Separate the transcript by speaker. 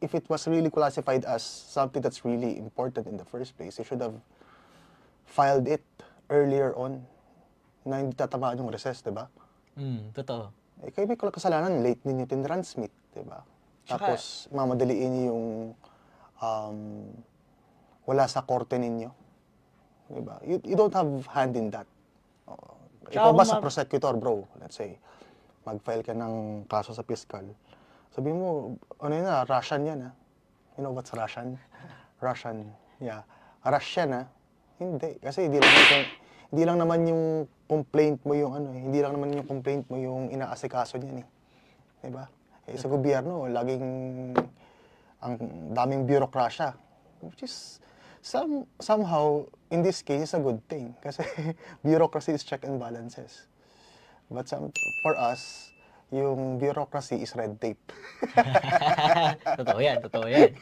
Speaker 1: if it was really classified as something that's really important in the first place, you should have filed it earlier on na hindi tatamaan yung recess, di ba?
Speaker 2: Totoo.
Speaker 1: Eh, kayo may kasalanan, late ninyo tinransmit, di ba?
Speaker 2: Tsaka-
Speaker 1: Tapos, mamadaliin niyo yung wala sa korte ninyo. Di ba? You don't have hand in that. Ikaw ba sa prosecutor, bro, let's say, mag-file ka ng kaso sa fiscal, sabi mo, ano yun na, Russian yan, ha? You know what's Russian? Russian, yeah. Russian, ha? Hindi. Kasi hindi lang naman yung complaint mo yung ano, hindi lang naman yung complaint mo yung inaasikaso niyan, eh. Diba? Eh, sa gobyerno, laging ang daming bureaucracia. Which is, somehow, in this case, it's a good thing. Kasi bureaucracy is check and balances. But for us, yung bureaucracy is red tape.
Speaker 2: Totoo yan, totoo yan.